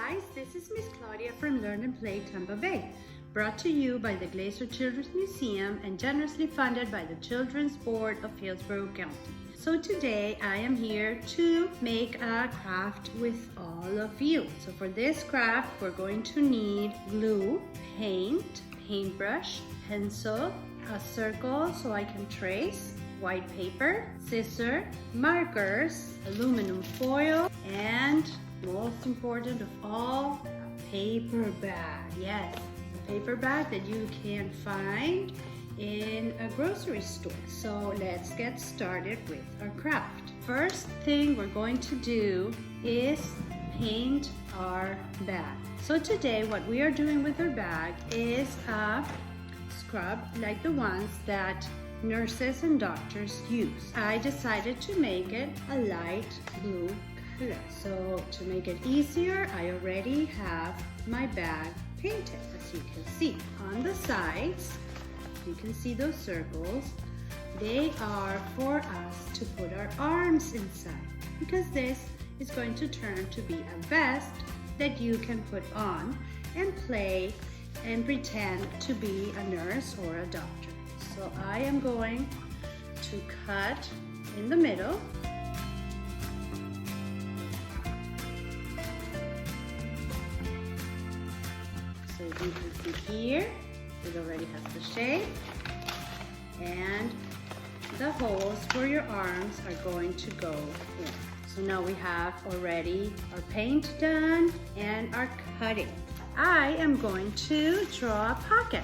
guys, this is Miss Claudia from Learn and Play Tampa Bay, brought to you by the Glacier Children's Museum and generously funded by the Children's Board of Hillsborough County. So today I am here to make a craft with all of you. So for this craft, we're going to need glue, paint, paintbrush, pencil, a circle so I can trace, white paper, scissors, markers, aluminum foil, and most important of all, a paper bag. Yes, a paper bag that you can find in a grocery store. So let's get started with our craft. First thing we're going to do is paint our bag. So today what we are doing with our bag is a scrub like the ones that nurses and doctors use. I decided to make it a light blue color. So to make it easier, I already have my bag painted, as you can see. On the sides, you can see those circles. They are for us to put our arms inside, because this is going to turn to be a vest that you can put on and play and pretend to be a nurse or a doctor. So I am going to cut in the middle. So you can see here, it already has the shape, and the holes for your arms are going to go in. So now we have already our paint done and our cutting. I am going to draw a pocket.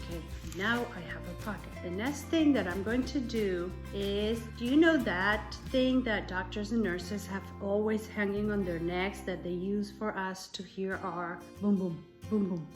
Okay, now I have a pocket. The next thing that I'm going to do is, do you know that thing that doctors and nurses have always hanging on their necks that they use for us to hear our boom, boom, boom, boom?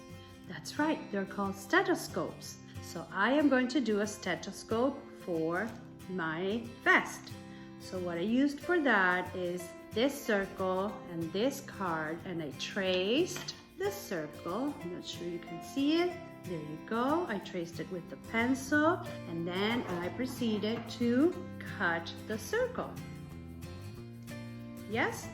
That's right, they're called stethoscopes. So I am going to do a stethoscope for my vest. So what I used for that is this circle and this card, and I traced the circle. I'm not sure you can see it. There you go. I traced it with the pencil, and then I proceeded to cut the circle. Yes,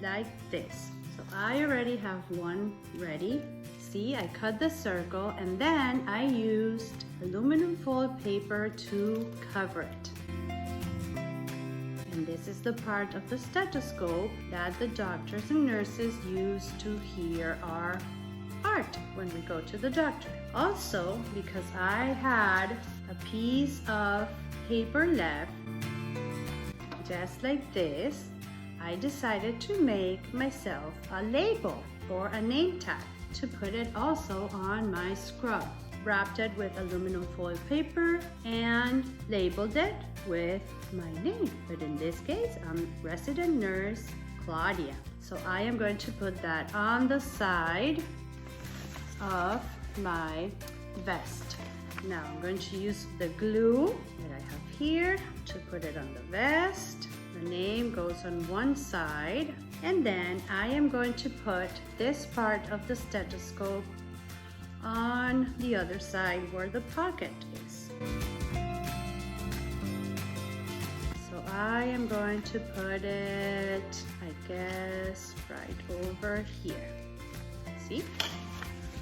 like this. So I already have one ready. See, I cut the circle, and then I used aluminum foil paper to cover it. And this is the part of the stethoscope that the doctors and nurses use to hear our heart when we go to the doctor. Also, because I had a piece of paper left, just like this, I decided to make myself a label or a name tag to put it also on my scrub. Wrapped it with aluminum foil paper and labeled it with my name. But in this case, I'm resident nurse Claudia. So I am going to put that on the side of my vest. Now I'm going to use the glue that I have here to put it on the vest. The name goes on one side, and then I am going to put this part of the stethoscope on the other side where the pocket is. So I am going to put it, I guess, right over here. See?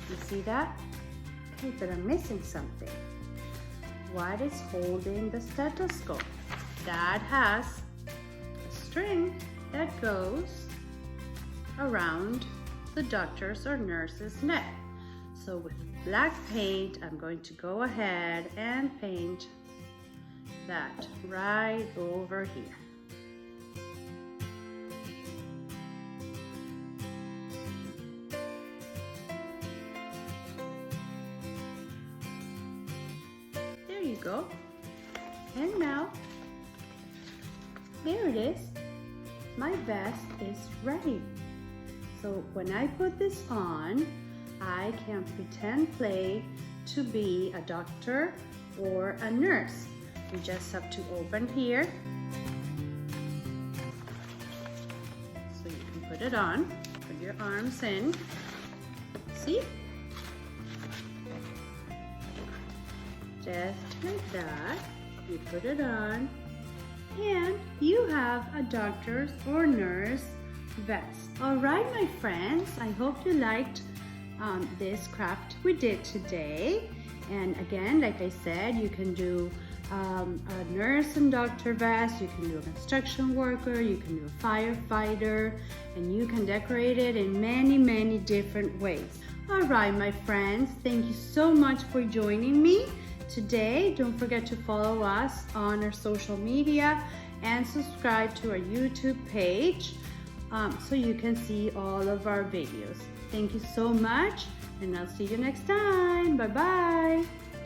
You see that? Okay, but I'm missing something. What is holding the stethoscope? That has a string that goes around the doctor's or nurse's neck. So with black paint, I'm going to go ahead and paint that right over here. There you go. And now, there it is. My vest is ready. So when I put this on, I can pretend play to be a doctor or a nurse. You just have to open here. So you can put it on, put your arms in. See? Just like that. You put it on and you have a doctor's or nurse vest. All right, my friends, I hope you liked this craft we did today. And again, like I said, you can do a nurse and doctor vest, you can do a construction worker, you can do a firefighter, and you can decorate it in many different ways. All right, my friends, thank you so much for joining me today. Don't forget to follow us on our social media and subscribe to our YouTube page so you can see all of our videos. Thank you so much, and I'll see you next time. Bye-bye.